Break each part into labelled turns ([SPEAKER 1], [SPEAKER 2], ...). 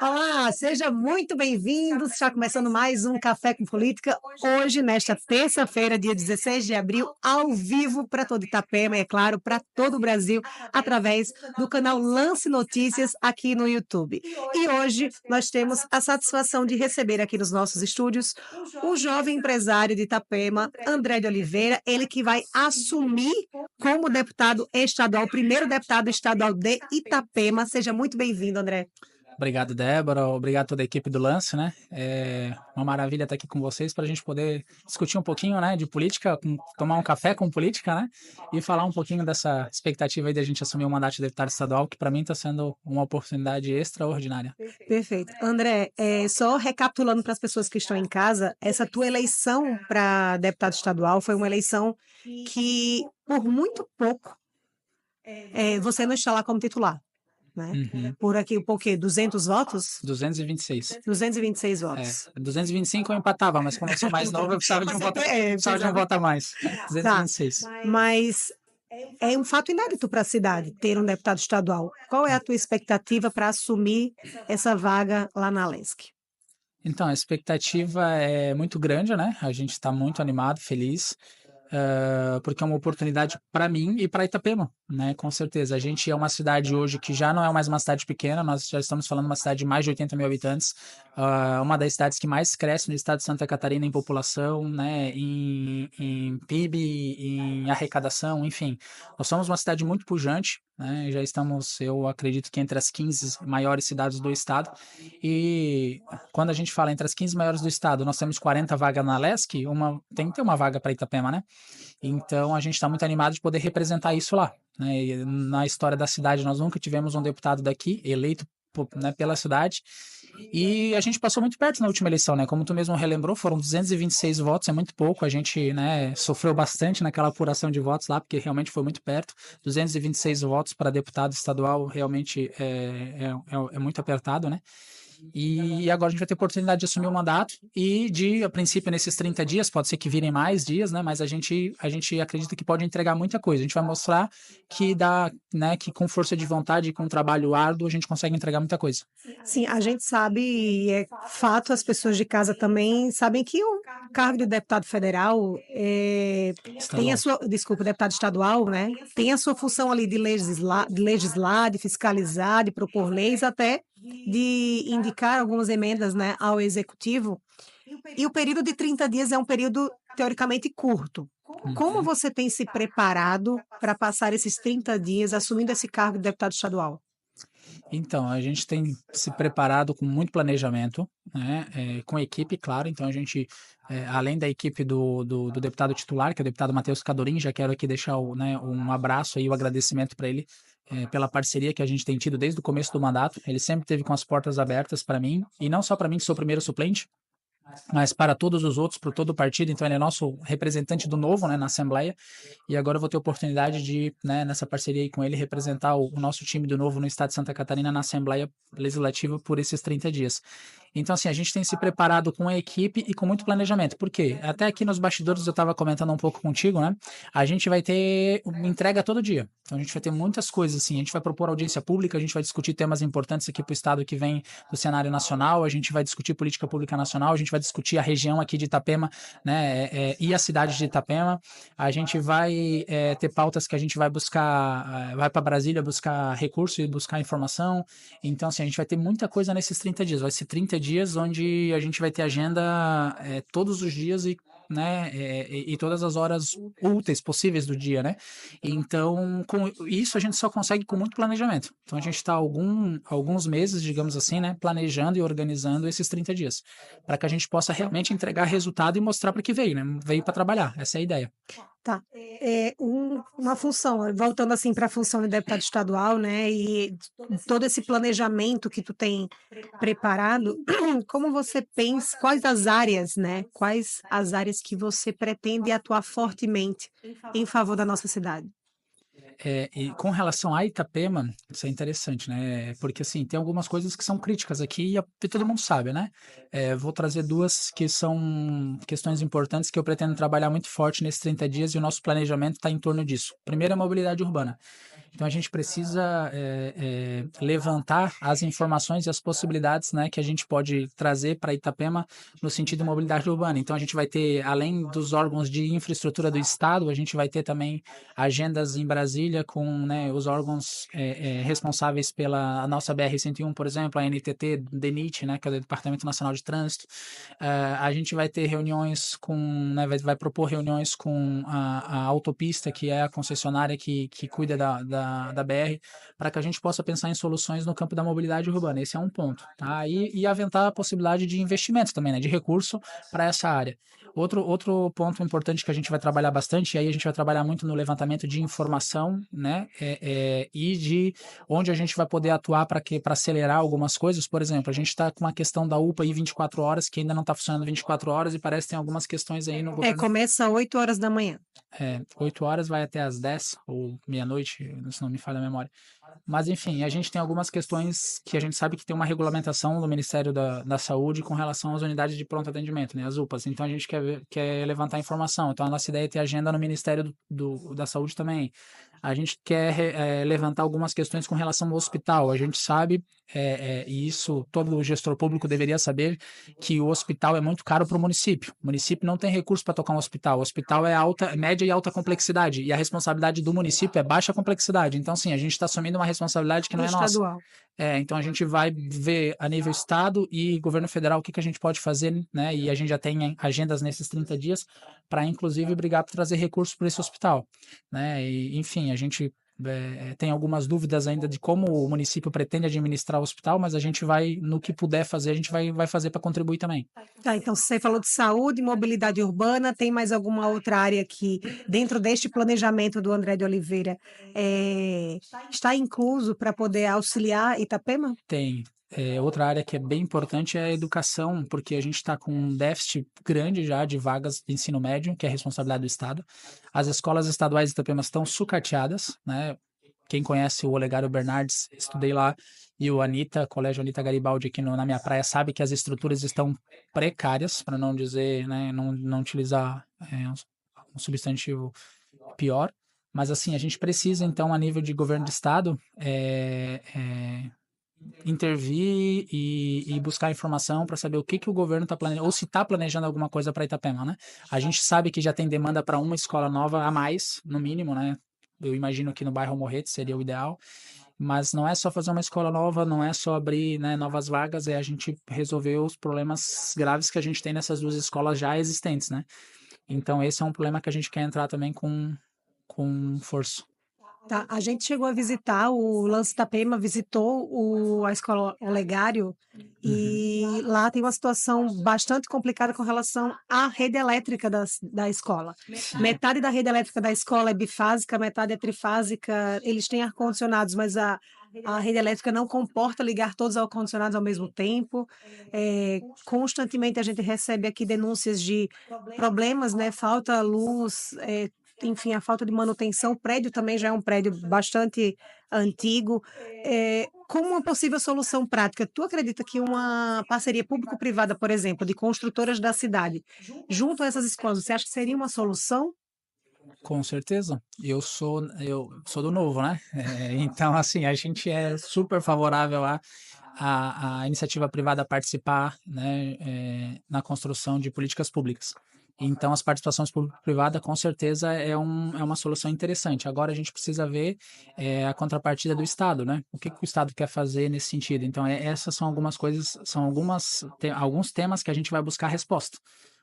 [SPEAKER 1] Olá, seja muito bem-vindo. Está começando mais um Café com Política. Hoje, nesta terça-feira, dia 16 de abril, ao vivo para todo Itapema, e é claro, para todo o Brasil, através do canal Lance Notícias aqui no YouTube. E hoje nós temos a satisfação de receber aqui nos nossos estúdios um jovem empresário de Itapema, André de Oliveira, ele que vai assumir como deputado estadual, primeiro deputado estadual de Itapema. Seja muito bem-vindo, André.
[SPEAKER 2] Obrigado, Débora. Obrigado a toda a equipe do Lance, né? É uma maravilha estar aqui com vocês para a gente poder discutir um pouquinho, né, de política, tomar um café com política, né? E falar um pouquinho dessa expectativa aí de a gente assumir o mandato de deputado estadual, que para mim está sendo uma oportunidade extraordinária.
[SPEAKER 1] Perfeito. André, só recapitulando para as pessoas que estão em casa, essa tua eleição para deputado estadual foi uma eleição que, por muito pouco, você não está lá como titular, né?
[SPEAKER 2] Uhum.
[SPEAKER 1] Por aqui, por quê? 200 votos?
[SPEAKER 2] 226.
[SPEAKER 1] 226 votos.
[SPEAKER 2] 225 eu empatava, mas como eu sou mais novo, eu precisava de um voto, precisava de um voto a mais.
[SPEAKER 1] Tá,
[SPEAKER 2] 226.
[SPEAKER 1] mas é um fato inédito para a cidade ter um deputado estadual. Qual é a tua expectativa para assumir essa vaga lá na Alesc?
[SPEAKER 2] Então, a expectativa é muito grande, né? A gente está muito animado, feliz, porque é uma oportunidade para mim e para Itapema, né? Com certeza. A gente é uma cidade hoje que já não é mais uma cidade pequena, nós já estamos falando de uma cidade de mais de 80 mil habitantes, uma das cidades que mais cresce no estado de Santa Catarina em população, né? Em PIB, em arrecadação, enfim. Nós somos uma cidade muito pujante, né? Já estamos, eu acredito que entre as 15 maiores cidades do estado. E quando a gente fala entre as 15 maiores do estado, nós temos 40 vagas na Lesc, tem que ter uma vaga para Itapema, né? Então a gente está muito animado de poder representar isso lá, né? E na história da cidade, nós nunca tivemos um deputado daqui eleito né, pela cidade. E a gente passou muito perto na última eleição, né? Como tu mesmo relembrou, foram 226 votos, é muito pouco. A gente, né, sofreu bastante naquela apuração de votos lá, porque realmente foi muito perto. 226 votos para deputado estadual realmente é muito apertado, né? E agora a gente vai ter a oportunidade de assumir o mandato e a princípio, nesses 30 dias, pode ser que virem mais dias, né? Mas a gente acredita que pode entregar muita coisa. A gente vai mostrar que né, que com força de vontade e com trabalho árduo, a gente consegue entregar muita coisa.
[SPEAKER 1] Sim, a gente sabe, e é fato, as pessoas de casa também sabem que o cargo de deputado federal tem a
[SPEAKER 2] Estadual.
[SPEAKER 1] sua, desculpa, deputado estadual, né? Tem a sua função ali de legislar, de fiscalizar, de propor leis, até de indicar algumas emendas, né, ao executivo. E o período de 30 dias é um período teoricamente curto. Como
[SPEAKER 2] Uhum.
[SPEAKER 1] você tem se preparado para passar esses 30 dias assumindo esse cargo de deputado estadual?
[SPEAKER 2] Então, a gente tem se preparado com muito planejamento, né, com a equipe, claro. Então, a gente, além da equipe do deputado titular, que é o deputado Matheus Cadorim, já quero aqui deixar né, um abraço e o agradecimento para ele, pela parceria que a gente tem tido desde o começo do mandato. Ele sempre teve com as portas abertas para mim, e não só para mim, que sou o primeiro suplente, mas para todos os outros, para todo o partido. Então ele é nosso representante do novo, né, na Assembleia, e agora eu vou ter a oportunidade de, né, nessa parceria aí com ele, representar o nosso time do novo no estado de Santa Catarina na Assembleia Legislativa por esses 30 dias. Então, assim, a gente tem se preparado com a equipe e com muito planejamento. Por quê? Até aqui nos bastidores eu estava comentando um pouco contigo, né? A gente vai ter uma entrega todo dia. Então, a gente vai ter muitas coisas, assim. A gente vai propor audiência pública, a gente vai discutir temas importantes aqui para o estado que vem do cenário nacional, a gente vai discutir política pública nacional, a gente vai discutir a região aqui de Itapema, né? E a cidade de Itapema. A gente vai ter pautas que a gente vai buscar, vai para Brasília buscar recurso e buscar informação. Então, assim, a gente vai ter muita coisa nesses 30 dias. Vai ser 30 dias onde a gente vai ter agenda todos os dias né, e todas as horas úteis possíveis do dia, né? Então, com isso a gente só consegue com muito planejamento. Então, a gente está alguns meses, digamos assim, né, planejando e organizando esses 30 dias, para que a gente possa realmente entregar resultado e mostrar para que veio, né? Veio para trabalhar. Essa é a ideia.
[SPEAKER 1] Tá. Uma função, voltando assim para a função de deputado estadual, né? E todo esse planejamento que tu tem preparado, como você pensa, quais as áreas, né? Quais as áreas que você pretende atuar fortemente em favor da nossa cidade?
[SPEAKER 2] E com relação a Itapema, isso é interessante, né? Porque assim, tem algumas coisas que são críticas aqui e todo mundo sabe, né? Vou trazer duas que são questões importantes que eu pretendo trabalhar muito forte nesses 30 dias e o nosso planejamento está em torno disso. Primeiro, é a mobilidade urbana. Então a gente precisa levantar as informações e as possibilidades, né, que a gente pode trazer para Itapema no sentido de mobilidade urbana. Então a gente vai ter, além dos órgãos de infraestrutura do Estado, a gente vai ter também agendas em Brasília com, né, os órgãos responsáveis pela a nossa BR-101, por exemplo, a NTT, DENIT, né, que é o Departamento Nacional de Trânsito. A gente vai ter reuniões com, né, vai propor reuniões com a autopista, que é a concessionária que cuida da BR, para que a gente possa pensar em soluções no campo da mobilidade urbana. Esse é um ponto, tá? E aventar a possibilidade de investimento também, né, de recurso para essa área. Outro ponto importante que a gente vai trabalhar bastante, e aí a gente vai trabalhar muito no levantamento de informação, né, e de onde a gente vai poder atuar para acelerar algumas coisas. Por exemplo, a gente está com uma questão da UPA aí 24 horas, que ainda não está funcionando 24 horas, e parece que tem algumas questões aí no governo.
[SPEAKER 1] Começa às 8 horas da manhã.
[SPEAKER 2] 8 horas vai até às 10 ou meia-noite, se não me falha a memória. Mas, enfim, a gente tem algumas questões que a gente sabe que tem uma regulamentação do Ministério da Saúde com relação às unidades de pronto atendimento, né, as UPAs. Então, a gente quer levantar informação. Então, a nossa ideia é ter agenda no Ministério da Saúde também. A gente quer levantar algumas questões com relação ao hospital. A gente sabe, e isso todo gestor público deveria saber, que o hospital é muito caro para o município. O município não tem recurso para tocar um hospital. O hospital é média e alta complexidade, e a responsabilidade do município é baixa complexidade. Então, sim, a gente está assumindo uma responsabilidade que não é nossa.
[SPEAKER 1] Estadual.
[SPEAKER 2] Então a gente vai ver a nível estado e governo federal o que a gente pode fazer, né? E a gente já tem agendas nesses 30 dias para, inclusive, brigar para trazer recursos para esse hospital, né? E, enfim, a gente tem algumas dúvidas ainda de como o município pretende administrar o hospital, mas a gente vai, no que puder fazer, a gente vai fazer para contribuir também.
[SPEAKER 1] Tá, então você falou de saúde e mobilidade urbana, tem mais alguma outra área que, dentro deste planejamento do André de Oliveira, está incluso para poder auxiliar Itapema?
[SPEAKER 2] Tem. Outra área que é bem importante é a educação, porque a gente está com um déficit grande já de vagas de ensino médio, que é responsabilidade do Estado. As escolas estaduais de Itapema estão sucateadas, né? Quem conhece o Olegário Bernardes, estudei lá, e o Colégio Anita Garibaldi aqui na minha praia, sabe que as estruturas estão precárias, para não dizer, né, não utilizar um substantivo pior. Mas assim, a gente precisa, então, a nível de governo de estado, intervir e buscar informação para saber o que o governo está planejando, ou se está planejando alguma coisa para Itapema, né? A gente sabe que já tem demanda para uma escola nova a mais, no mínimo, né? Eu imagino que no bairro Morrete seria o ideal, mas não é só fazer uma escola nova, não é só abrir, né, novas vagas, é a gente resolver os problemas graves que a gente tem nessas duas escolas já existentes, né? Então esse é um problema que a gente quer entrar também com força.
[SPEAKER 1] Tá, a gente chegou a visitar o Lance Itapema, visitou a escola Olegário, e lá tem uma situação bastante complicada com relação à rede elétrica da escola. Metade da rede elétrica da escola é bifásica, metade é trifásica. Eles têm ar-condicionados, mas a rede elétrica não comporta ligar todos os ar-condicionados ao mesmo tempo. Constantemente a gente recebe aqui denúncias de problemas, né? Falta luz, enfim, a falta de manutenção. O prédio também já é um prédio bastante antigo. Como uma possível solução prática, tu acredita que uma parceria público-privada, por exemplo, de construtoras da cidade, junto a essas escolas, você acha que seria uma solução?
[SPEAKER 2] Com certeza. Eu sou do novo, né? Então, assim, a gente é super favorável a iniciativa privada participar, né, na construção de políticas públicas. Então, as participações público-privada, com certeza, é uma solução interessante. Agora, a gente precisa ver a contrapartida do Estado, né? O que o Estado quer fazer nesse sentido. Então, essas são algumas coisas, alguns temas que a gente vai buscar resposta.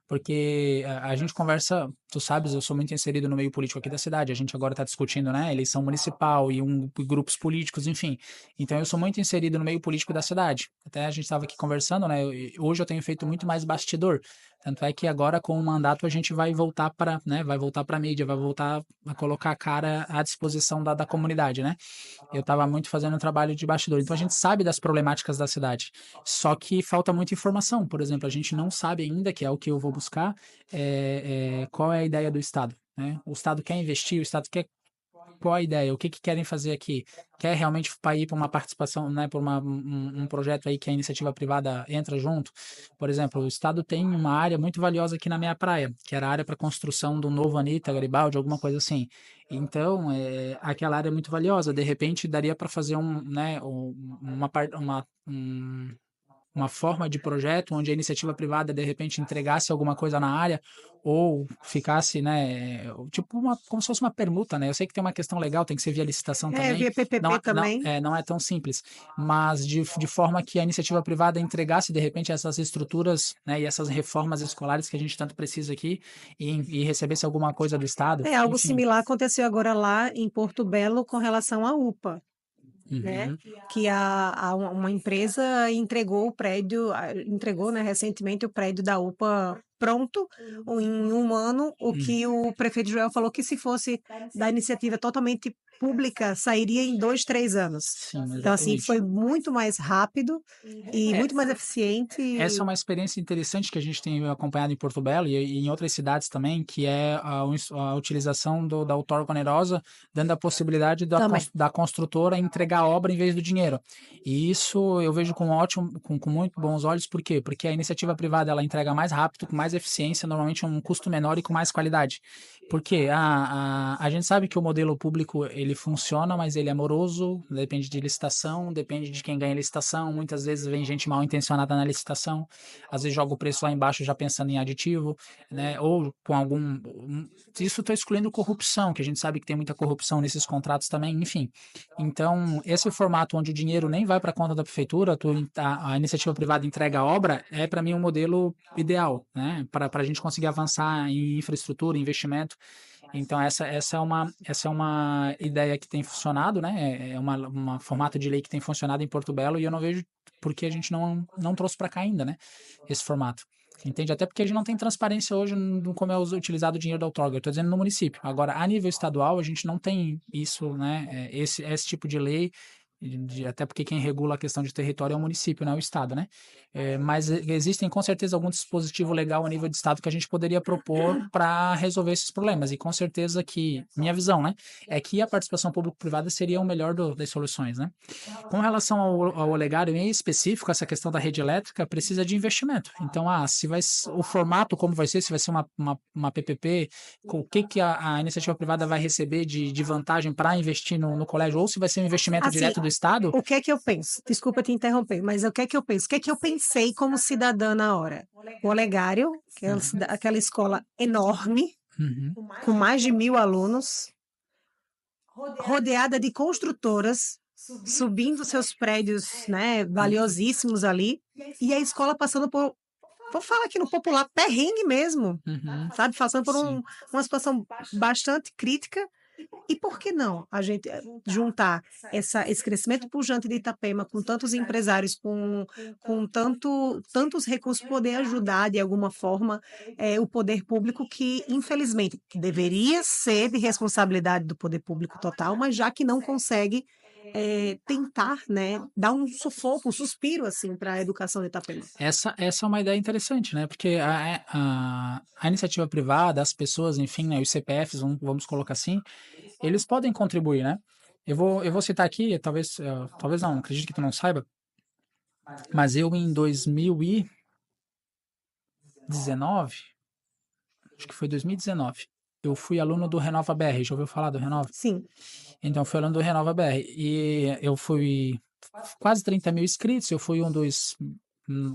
[SPEAKER 2] Porque a gente conversa, tu sabes, eu sou muito inserido no meio político aqui da cidade. A gente agora está discutindo, né, eleição municipal e grupos políticos, enfim. Então eu sou muito inserido no meio político da cidade. Até a gente estava aqui conversando, né? Hoje eu tenho feito muito mais bastidor. Tanto é que agora com o mandato a gente vai voltar para, né, vai voltar para a mídia, vai voltar a colocar a cara à disposição da comunidade, né? Eu estava muito fazendo um trabalho de bastidor. Então a gente sabe das problemáticas da cidade. Só que falta muita informação. Por exemplo, a gente não sabe ainda, que é o que eu vou buscar, qual é a ideia do Estado, né? O Estado quer investir, o Estado quer qual a ideia, o que que querem fazer aqui? Quer realmente ir para uma participação, né, por um projeto aí que a iniciativa privada entra junto? Por exemplo, o Estado tem uma área muito valiosa aqui na minha praia, que era a área para construção do novo Anitta, Garibaldi, alguma coisa assim. Então, aquela área é muito valiosa. De repente, daria para fazer né, uma forma de projeto onde a iniciativa privada de repente entregasse alguma coisa na área ou ficasse, né, tipo como se fosse uma permuta, né? Eu sei que tem uma questão legal, tem que ser via licitação também,
[SPEAKER 1] Via PPP também.
[SPEAKER 2] não é tão simples, mas de forma que a iniciativa privada entregasse de repente essas estruturas, né, e essas reformas escolares que a gente tanto precisa aqui e recebesse alguma coisa do Estado,
[SPEAKER 1] Algo
[SPEAKER 2] enfim.
[SPEAKER 1] similar aconteceu agora lá em Porto Belo com relação à UPA. Né,
[SPEAKER 2] Uhum,
[SPEAKER 1] que uma empresa entregou o prédio, entregou, né, recentemente o prédio da UPA pronto, em um ano, o
[SPEAKER 2] uhum.
[SPEAKER 1] que o prefeito Joel falou que se fosse da iniciativa totalmente pública, sairia em 2, 3 anos.
[SPEAKER 2] Sim,
[SPEAKER 1] Então, assim,
[SPEAKER 2] exatamente.
[SPEAKER 1] foi muito mais rápido e
[SPEAKER 2] É,
[SPEAKER 1] muito mais
[SPEAKER 2] essa é
[SPEAKER 1] eficiente.
[SPEAKER 2] uma experiência interessante que a gente tem acompanhado em Porto Belo e em outras cidades também, que é a utilização da outorga onerosa, dando a possibilidade
[SPEAKER 1] Também.
[SPEAKER 2] da construtora entregar a obra em vez do dinheiro. E isso eu vejo com muito bons olhos, por quê? Porque a iniciativa privada ela entrega mais rápido, com mais eficiência, normalmente um custo menor e com mais qualidade. Porque a gente sabe que o modelo público ele funciona, mas ele é moroso, depende de licitação, depende de quem ganha a licitação. Muitas vezes vem gente mal intencionada na licitação, às vezes joga o preço lá embaixo já pensando em aditivo, né? Ou com isso estou excluindo corrupção, que a gente sabe que tem muita corrupção nesses contratos também, enfim. Então, esse formato onde o dinheiro nem vai para a conta da prefeitura, a iniciativa privada entrega a obra, é para mim um modelo ideal, né? Para a gente conseguir avançar em infraestrutura, investimento. Então, essa é uma ideia que tem funcionado, né? É uma formato de lei que tem funcionado em Porto Belo e eu não vejo por que a gente não trouxe para cá ainda, né? Esse formato. Entende? Até porque a gente não tem transparência hoje no como é utilizado o dinheiro da outorga. Eu estou dizendo no município. Agora, a nível estadual, a gente não tem isso, né? Esse tipo de lei, até porque quem regula a questão de território é o município, não é o estado, né? Mas existem com certeza algum dispositivo legal a nível de estado que a gente poderia propor para resolver esses problemas. E com certeza que, minha visão, né? É que a participação público-privada seria o melhor das soluções, né? Com relação ao olegário em específico, essa questão da rede elétrica precisa de investimento. Então, se o formato como vai ser, se vai ser uma PPP, o que a iniciativa privada vai receber de vantagem para investir no colégio, ou se vai ser um investimento
[SPEAKER 1] Assim,
[SPEAKER 2] direto do Estado.
[SPEAKER 1] o que é que eu penso? Desculpa te interromper, mas o que é que eu penso? O que é que eu pensei como cidadã na hora? O Olegário, que é aquela escola enorme,
[SPEAKER 2] Uhum,
[SPEAKER 1] com mais de 1.000 alunos, rodeada de construtoras, subindo seus prédios, né, valiosíssimos ali, e a escola passando por, vou falar aqui no popular, perrengue mesmo,
[SPEAKER 2] uhum,
[SPEAKER 1] sabe? Passando por
[SPEAKER 2] sim.
[SPEAKER 1] uma situação bastante crítica. E por que não a gente juntar esse crescimento pujante de Itapema com tantos empresários, com tantos recursos, poder ajudar de alguma forma o poder público que, infelizmente, que deveria ser de responsabilidade do poder público total, mas já que não consegue tentar, né, dar um sufoco, um suspiro assim para a educação de Itapema.
[SPEAKER 2] Essa é uma ideia interessante, né? Porque a iniciativa privada, as pessoas, enfim, né, os CPFs, vamos colocar assim, eles podem contribuir, né? Eu vou citar aqui, talvez não, acredito que tu não saiba, mas eu em 2019, acho que foi 2019, eu fui aluno do Renova BR, já ouviu falar do Renova?
[SPEAKER 1] Sim,
[SPEAKER 2] Então, eu fui aluno do Renova BR e eu fui quase 30 mil inscritos, eu fui um dos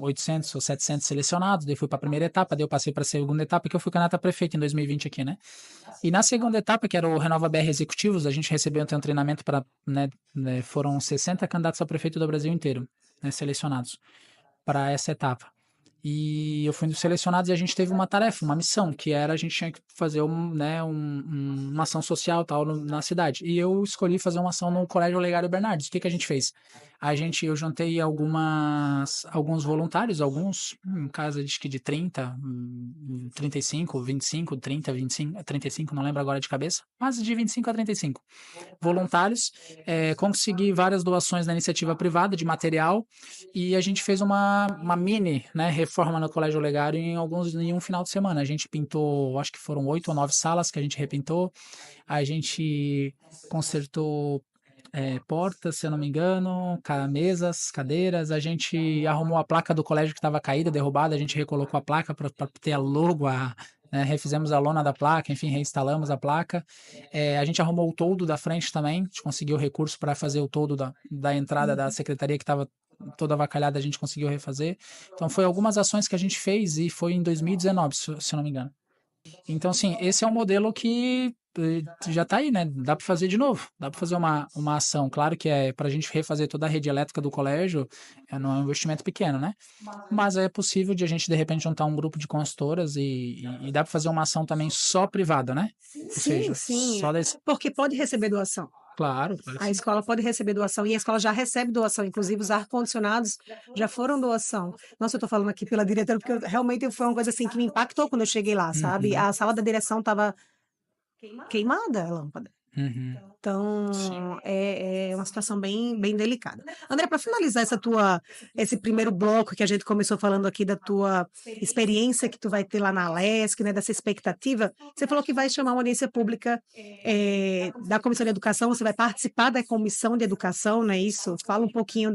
[SPEAKER 2] 800 ou 700 selecionados, daí fui para a primeira etapa, daí eu passei para a segunda etapa, que eu fui candidato a prefeito em 2020 aqui, né? E na segunda etapa, que era o Renova BR Executivos, a gente recebeu então, um treinamento para, né, foram 60 candidatos a prefeito do Brasil inteiro, né, selecionados para essa etapa. E eu fui um dos selecionados e a gente teve uma tarefa, uma missão, que era a gente tinha que fazer uma ação social tal na cidade. E eu escolhi fazer uma ação no Colégio Olegário Bernardes. O que a gente fez? Eu juntei alguns voluntários, em casa de 30, 35, 25, 30, 25, 35, não lembro agora de cabeça, mas de 25 a 35 voluntários, consegui várias doações na iniciativa privada de material e a gente fez uma mini, né, reforma no Colégio Olegário em um final de semana. A gente pintou, acho que foram 8 ou 9 salas que a gente repintou. A gente consertou portas, se eu não me engano, mesas, cadeiras. A gente arrumou a placa do colégio que estava caída, derrubada. A gente recolocou a placa para ter a logo, né, refizemos a lona da placa, enfim, reinstalamos a placa. A gente arrumou o toldo da frente também. A gente conseguiu recurso para fazer o toldo da entrada da secretaria que estava toda avacalhada, a gente conseguiu refazer. Então, foi algumas ações que a gente fez e foi em 2019, se eu não me engano. Então, assim, esse é um modelo que já está aí, né? Dá para fazer de novo, dá para fazer uma ação. Claro que para a gente refazer toda a rede elétrica do colégio, não é um investimento pequeno, né? Mas é possível de a gente, de repente, juntar um grupo de consultoras e dá para fazer uma ação também só privada, né? Ou
[SPEAKER 1] Sim,
[SPEAKER 2] seja,
[SPEAKER 1] sim,
[SPEAKER 2] só desse.
[SPEAKER 1] porque pode receber doação.
[SPEAKER 2] Claro, claro que
[SPEAKER 1] A
[SPEAKER 2] sim.
[SPEAKER 1] escola pode receber doação e a escola já recebe doação, inclusive os ar-condicionados já foram doação. Nossa, eu tô falando aqui pela diretora, porque realmente foi uma coisa assim que me impactou quando eu cheguei lá, sabe?
[SPEAKER 2] Uhum,
[SPEAKER 1] A sala da direção estava queimada, a lâmpada.
[SPEAKER 2] uhum. Sim.
[SPEAKER 1] Então, é uma situação bem delicada. André, para finalizar esse primeiro bloco que a gente começou falando aqui da tua experiência que tu vai ter lá na Alesc, né, dessa expectativa, você falou que vai chamar uma audiência pública da Comissão de Educação, você vai participar da Comissão de Educação, não é isso? Fala um pouquinho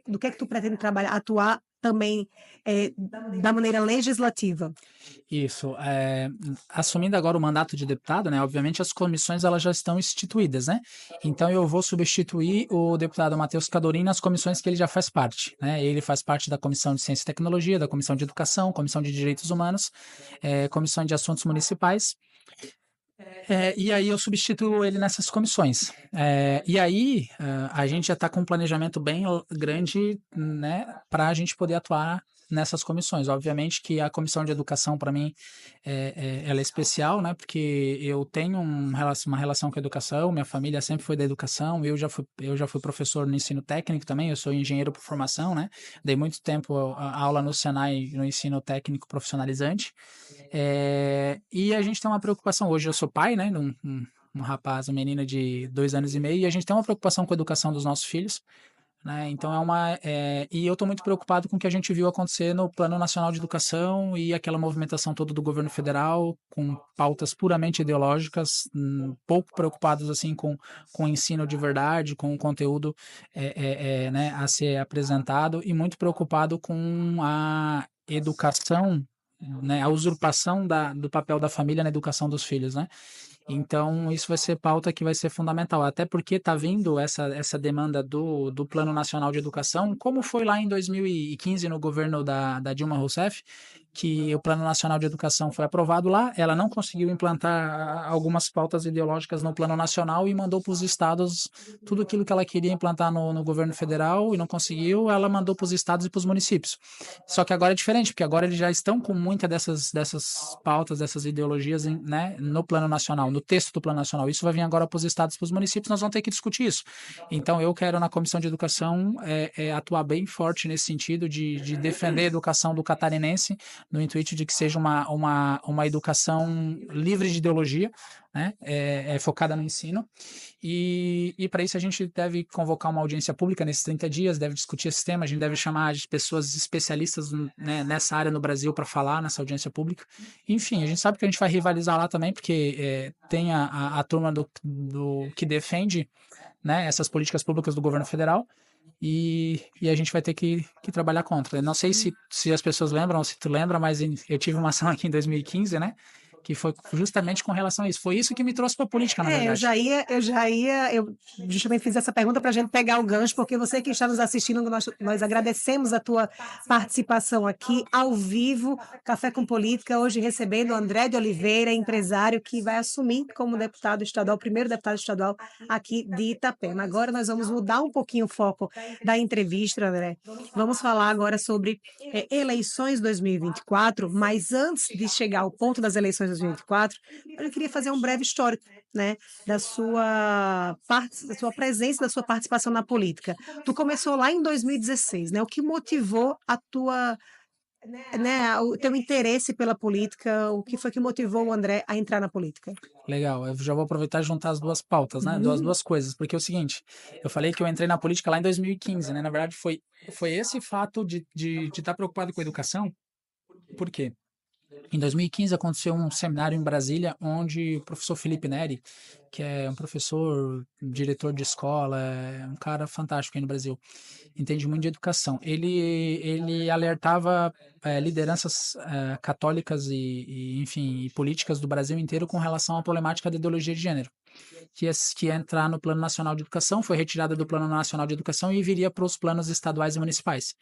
[SPEAKER 1] do que é que tu pretende trabalhar, atuar também da maneira legislativa.
[SPEAKER 2] Isso. Assumindo agora o mandato de deputado, né? Obviamente as comissões elas já estão instituídas, né? Então eu vou substituir o deputado Matheus Cadorim nas comissões que ele já faz parte, né? Ele faz parte da Comissão de Ciência e Tecnologia, da Comissão de Educação, Comissão de Direitos Humanos, Comissão de Assuntos Municipais. E aí eu substituo ele nessas comissões. E aí a gente já está com um planejamento bem grande, né, para a gente poder atuar nessas comissões. Obviamente que a comissão de educação, para mim, ela é especial, né, porque eu tenho uma relação com a educação, minha família sempre foi da educação, eu já fui professor no ensino técnico também, eu sou engenheiro por formação, né, dei muito tempo a aula no Senai, no ensino técnico profissionalizante. E a gente tem uma preocupação. Hoje eu sou pai, né? Um rapaz, uma menina de 2 anos e meio, e a gente tem uma preocupação com a educação dos nossos filhos, né? Então e eu estou muito preocupado com o que a gente viu acontecer no Plano Nacional de Educação e aquela movimentação toda do governo federal, com pautas puramente ideológicas, pouco preocupados assim com o ensino de verdade, com o conteúdo né, a ser apresentado, e muito preocupado com a educação, né, a usurpação do papel da família na educação dos filhos, né? Então, isso vai ser pauta que vai ser fundamental, até porque está vindo essa demanda do Plano Nacional de Educação, como foi lá em 2015 no governo da Dilma Rousseff, que o Plano Nacional de Educação foi aprovado lá, ela não conseguiu implantar algumas pautas ideológicas no Plano Nacional e mandou para os estados tudo aquilo que ela queria implantar no governo federal e não conseguiu, ela mandou para os estados e para os municípios. Só que agora é diferente, porque agora eles já estão com muitas dessas pautas, dessas ideologias, né, no Plano Nacional, no texto do Plano Nacional. Isso vai vir agora para os estados e para os municípios, nós vamos ter que discutir isso. Então, eu quero, na Comissão de Educação, atuar bem forte nesse sentido de defender a educação do catarinense, no intuito de que seja uma educação livre de ideologia, né, focada no ensino. E para isso a gente deve convocar uma audiência pública nesses 30 dias, deve discutir esse tema, a gente deve chamar de pessoas especialistas, né, nessa área no Brasil para falar nessa audiência pública. Enfim, a gente sabe que a gente vai rivalizar lá também, porque tem a turma do que defende, né, essas políticas públicas do governo federal, e a gente vai ter que trabalhar contra. Eu não sei se as pessoas lembram, ou se tu lembra, mas eu tive uma ação aqui em 2015, né? Que foi justamente com relação a isso. Foi isso que me trouxe para a política, na
[SPEAKER 1] Eu
[SPEAKER 2] verdade.
[SPEAKER 1] eu justamente fiz essa pergunta para a gente pegar o gancho, porque você que está nos assistindo, nós agradecemos a tua participação aqui ao vivo, Café com Política, hoje recebendo o André de Oliveira, empresário que vai assumir como deputado estadual, o primeiro deputado estadual aqui de Itapema. Agora nós vamos mudar um pouquinho o foco da entrevista, André. Vamos falar agora sobre eleições 2024, mas antes de chegar ao ponto das eleições 2024, eu queria fazer um breve histórico, né, da sua presença, da sua participação na política. Tu começou lá em 2016, né? O que motivou né, o teu interesse pela política, o que foi que motivou o André a entrar na política?
[SPEAKER 2] Legal, eu já vou aproveitar e juntar as 2 pautas, né, das
[SPEAKER 1] Uhum.
[SPEAKER 2] 2 coisas, porque é o seguinte, eu falei que eu entrei na política lá em 2015, né, na verdade foi esse fato de estar preocupado com a educação, por quê? Em 2015 aconteceu um seminário em Brasília, onde o professor Felipe Neri, que é um professor, diretor de escola, é um cara fantástico aí no Brasil, entende muito de educação. Ele alertava lideranças católicas enfim, e políticas do Brasil inteiro com relação à problemática da ideologia de gênero, que ia entrar no Plano Nacional de Educação, foi retirada do Plano Nacional de Educação e viria para os planos estaduais e municipais,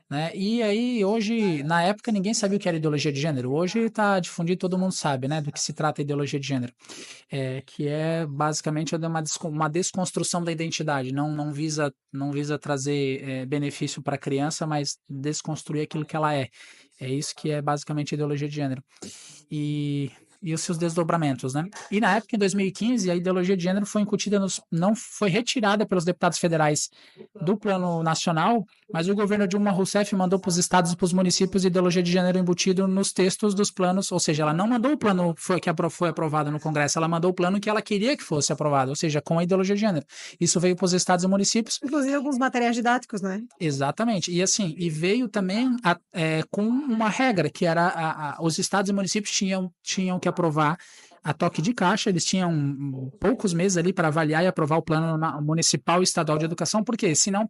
[SPEAKER 2] né? E aí, hoje, na época, ninguém sabia o que era ideologia de gênero. Hoje está difundido, todo mundo sabe, né, do que se trata a ideologia de gênero. Que é basicamente uma desconstrução da identidade. Não visa trazer benefício para a criança, mas desconstruir aquilo que ela é. É isso que é basicamente a ideologia de gênero. E, e os seus desdobramentos, né? E na época, em 2015, a ideologia de gênero foi incutida não foi retirada pelos deputados federais do plano nacional, mas o governo Dilma Rousseff mandou para os estados e para os municípios ideologia de gênero embutido nos textos dos planos, ou seja, ela não mandou o plano que foi aprovado no Congresso, ela mandou o plano que ela queria que fosse aprovado, ou seja, com a ideologia de gênero. Isso veio para os estados e municípios.
[SPEAKER 1] Inclusive alguns materiais didáticos, né?
[SPEAKER 2] Exatamente. E assim, e veio também com uma regra, que era os estados e municípios tinham que aprovar a toque de caixa, eles tinham poucos meses ali para avaliar e aprovar o plano municipal e estadual de educação, porque senão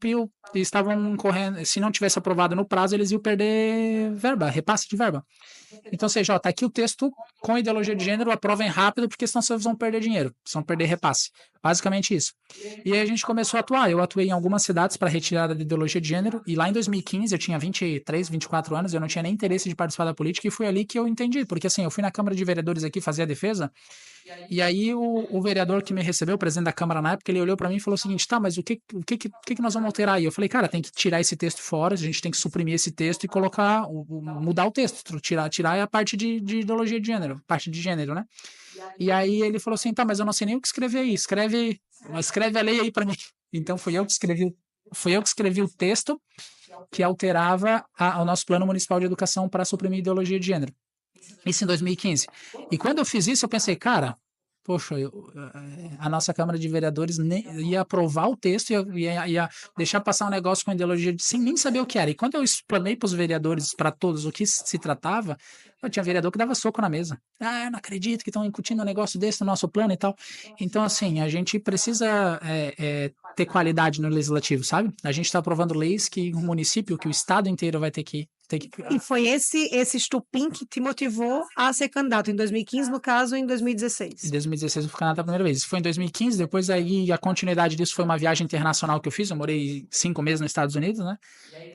[SPEAKER 2] estavam correndo, se não tivesse aprovado no prazo, eles iam perder verba, repasse de verba. Então, ou seja, ó, tá aqui o texto com ideologia de gênero, aprovem rápido, porque senão vocês vão perder dinheiro, vocês vão perder repasse. Basicamente isso. E aí a gente começou a atuar. Eu atuei em algumas cidades para retirada de ideologia de gênero, e lá em 2015 eu tinha 23, 24 anos, eu não tinha nem interesse de participar da política, e foi ali que eu entendi, porque assim, eu fui na Câmara de Vereadores aqui fazer a defesa, e aí o vereador que me recebeu, o presidente da Câmara na época, ele olhou para mim e falou o seguinte, tá, mas o que nós vamos alterar aí? Eu falei, cara, tem que tirar esse texto fora, a gente tem que suprimir esse texto e colocar, mudar o texto, tirar a parte de ideologia de gênero, parte de gênero, né? E aí ele falou assim, tá, mas eu não sei nem o que escrever aí, escreve a lei aí para mim. Então fui eu que escrevi o texto que alterava o nosso plano municipal de educação para suprimir ideologia de gênero. Isso em 2015. E quando eu fiz isso, eu pensei, cara, poxa, a nossa Câmara de Vereadores ia aprovar o texto, ia deixar passar um negócio com ideologia sem nem saber o que era. E quando eu explanei para os vereadores, para todos, o que se tratava, eu tinha vereador que dava soco na mesa. Ah, eu não acredito que estão incutindo um negócio desse no nosso plano e tal. Então, assim, a gente precisa ter qualidade no legislativo, sabe? A gente está aprovando leis que o município, que o estado inteiro vai ter que.
[SPEAKER 1] E foi esse estupim que te motivou a ser candidato em 2015, no caso, em
[SPEAKER 2] Em
[SPEAKER 1] 2016.
[SPEAKER 2] 2016 eu fui candidato a primeira vez. Isso foi em 2015, depois aí a continuidade disso foi uma viagem internacional que eu fiz. Eu morei 5 meses nos Estados Unidos, né?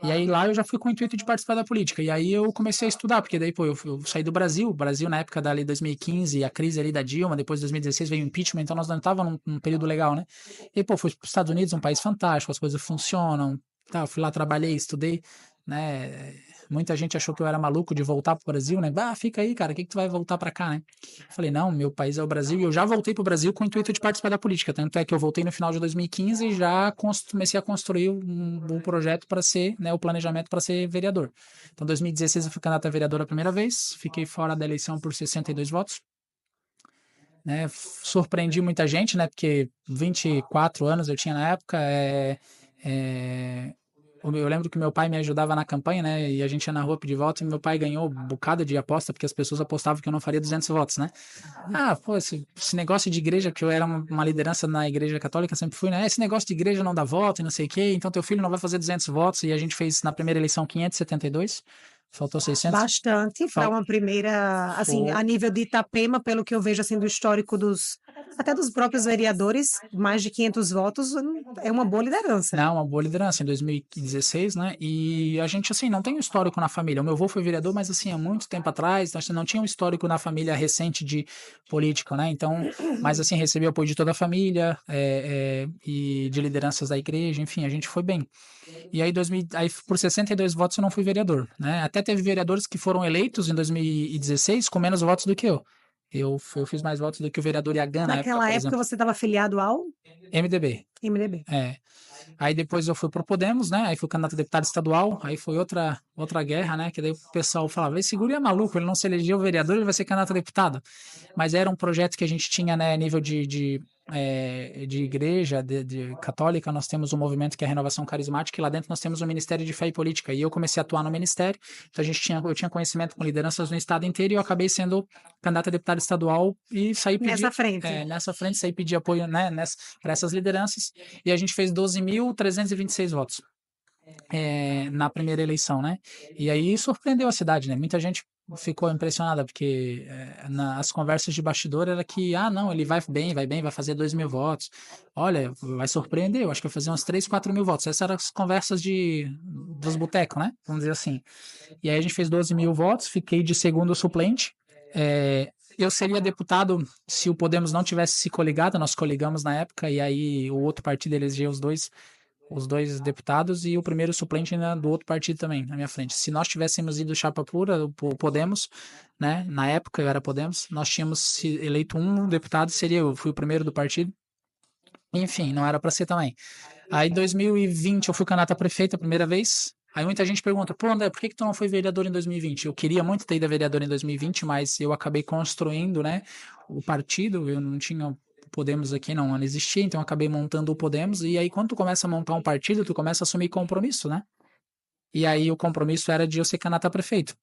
[SPEAKER 2] E aí lá eu já fui com o intuito de participar da política. E aí eu comecei a estudar, porque daí, pô, eu saí do Brasil. O Brasil, na época dali 2015, a crise ali da Dilma, depois de 2016 veio o impeachment, então nós não estávamos num período legal, né? E, pô, fui para os Estados Unidos, um país fantástico, as coisas funcionam. Tá, eu fui lá, trabalhei, estudei, né? Muita gente achou que eu era maluco de voltar pro Brasil, né? Ah, fica aí, cara, o que tu vai voltar para cá, né? Eu falei, não, meu país é o Brasil, e eu já voltei pro Brasil com o intuito de participar da política, tanto é que eu voltei no final de 2015 e já comecei a construir um projeto para ser, né, o planejamento para ser vereador. Então, em 2016 eu fui candidato a vereador a primeira vez, fiquei fora da eleição por 62 votos, né? Surpreendi muita gente, né? Porque 24 anos eu tinha na época, é, eu lembro que meu pai me ajudava na campanha, né? E a gente ia na rua pedir voto e meu pai ganhou um bocado de aposta, porque as pessoas apostavam que eu não faria 200 votos, né? Ah, pô, esse negócio de igreja, que eu era uma liderança na igreja católica, sempre fui, né? Esse negócio de igreja não dá voto e não sei o quê, então teu filho não vai fazer 200 votos. E a gente fez na primeira eleição 572, faltou 600.
[SPEAKER 1] Bastante para
[SPEAKER 2] Fal-
[SPEAKER 1] uma primeira, assim, a
[SPEAKER 2] Foi,
[SPEAKER 1] nível de Itapema, pelo que eu vejo, assim, do histórico até dos próprios vereadores, mais de 500 votos, é uma boa liderança.
[SPEAKER 2] não, uma boa liderança em 2016, né? E a gente, assim, não tem um histórico na família. O meu avô foi vereador, mas, assim, há muito tempo atrás, nós não tinha um histórico na família recente de político, né? Então, mas, assim, recebeu apoio de toda a família e de lideranças da igreja, enfim, a gente foi bem. E aí, aí, por 62 votos, eu não fui vereador, né? Até teve vereadores que foram eleitos em 2016 com menos votos do que eu. Eu fiz mais votos do que o vereador Iagan na época,
[SPEAKER 1] Naquela
[SPEAKER 2] por
[SPEAKER 1] época
[SPEAKER 2] exemplo.
[SPEAKER 1] você estava afiliado ao
[SPEAKER 2] MDB.
[SPEAKER 1] MDB.
[SPEAKER 2] É. Aí depois eu fui pro Podemos, né? Aí fui candidato a deputado estadual, aí foi outra guerra, né? Que daí o pessoal falava, esse guri é maluco, ele não se elegeu vereador, ele vai ser candidato a deputado. Mas era um projeto que a gente tinha, né, nível de igreja católica, nós temos um movimento que é a Renovação Carismática, e lá dentro nós temos o Ministério de Fé e Política, e eu comecei a atuar no ministério, então eu tinha conhecimento com lideranças no estado inteiro, e eu acabei sendo candidato a deputado estadual, e
[SPEAKER 1] Nessa frente.
[SPEAKER 2] nessa frente, saí pedir apoio, né, para essas lideranças, e a gente fez 12.326 votos na primeira eleição, né? E aí surpreendeu a cidade, né? Muita gente ficou impressionada, porque nas conversas de bastidor era que, não, ele vai bem, vai fazer 2.000 votos. Olha, vai surpreender, eu acho que vai fazer uns 3, 4 mil votos. Essas eram as conversas dos botecos, né? Vamos dizer assim. E aí a gente fez 12.000 votos, fiquei de segundo suplente. Eu seria deputado se o Podemos não tivesse se coligado, nós coligamos na época, e aí o outro partido elegeu os dois deputados e o primeiro suplente do outro partido também, na minha frente. Se nós tivéssemos ido chapa pura, o Podemos, né, na época eu era Podemos, nós tínhamos eleito um deputado, eu fui o primeiro do partido. Enfim, não era para ser também. Aí em 2020 eu fui candidato a prefeito a primeira vez. Aí muita gente pergunta, pô, André, por que tu não foi vereador em 2020? Eu queria muito ter ido a vereador em 2020, mas eu acabei construindo, né, o partido, eu não tinha Podemos aqui não existia, então eu acabei montando o Podemos, e aí quando tu começa a montar um partido, tu começa a assumir compromisso, né? E aí o compromisso era de eu ser candidato a prefeito.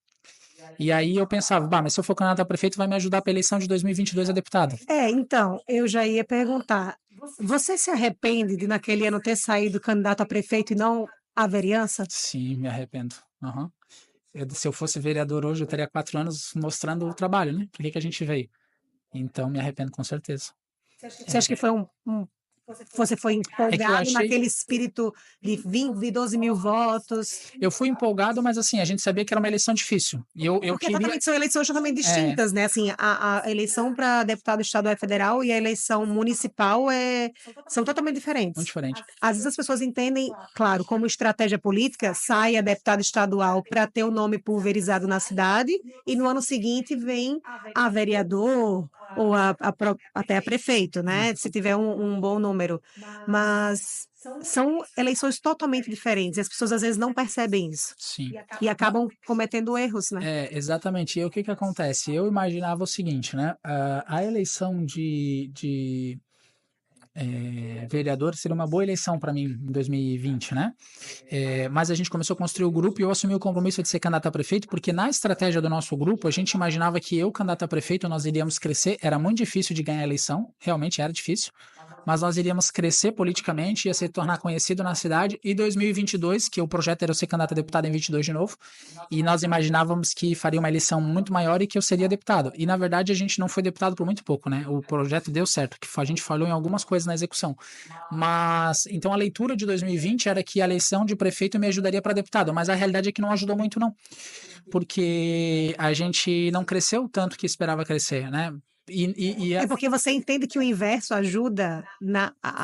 [SPEAKER 2] E aí eu pensava, mas se eu for candidato a prefeito, vai me ajudar para a eleição de 2022 a deputado.
[SPEAKER 1] Então, eu já ia perguntar, você se arrepende de naquele ano ter saído candidato a prefeito e não a vereança?
[SPEAKER 2] Sim, me arrependo. Uhum. Se eu fosse vereador hoje, eu teria 4 anos mostrando o trabalho, né? Por que a gente veio. Então, me arrependo com certeza.
[SPEAKER 1] Você acha que foi você foi empolgado
[SPEAKER 2] achei...
[SPEAKER 1] naquele espírito de 20, de 12.000 votos?
[SPEAKER 2] Eu fui empolgado, mas assim, a gente sabia que era uma eleição difícil. E eu queria...
[SPEAKER 1] São eleições totalmente distintas, né? Assim, a eleição para deputado estadual e federal e a eleição municipal são totalmente diferentes.
[SPEAKER 2] Muito diferente.
[SPEAKER 1] Às vezes as pessoas entendem, claro, como estratégia política, sai a deputado estadual para ter o nome pulverizado na cidade e no ano seguinte vem a vereador ou até a prefeito, né? Se tiver um bom número. Mas são eleições totalmente diferentes. E as pessoas às vezes não percebem isso.
[SPEAKER 2] Sim.
[SPEAKER 1] E acabam cometendo erros, né?
[SPEAKER 2] Exatamente. E o que acontece? Eu imaginava o seguinte, né? A eleição de vereador seria uma boa eleição para mim em 2020, né? Mas a gente começou a construir o grupo e eu assumi o compromisso de ser candidato a prefeito, porque na estratégia do nosso grupo, a gente imaginava que eu, candidato a prefeito, nós iríamos crescer. Era muito difícil de ganhar a eleição, realmente era difícil, mas nós iríamos crescer politicamente, ia se tornar conhecido na cidade. E 2022, que o projeto era eu ser candidato a deputado em 22 de novo, e nós imaginávamos que faria uma eleição muito maior e que eu seria deputado. E na verdade a gente não foi deputado por muito pouco, né? O projeto deu certo, que a gente falhou em algumas coisas na execução. Mas então a leitura de 2020 era que a eleição de prefeito me ajudaria para deputado, mas a realidade é que não ajudou muito não, porque a gente não cresceu tanto que esperava crescer, né?
[SPEAKER 1] É porque você entende que o inverso ajuda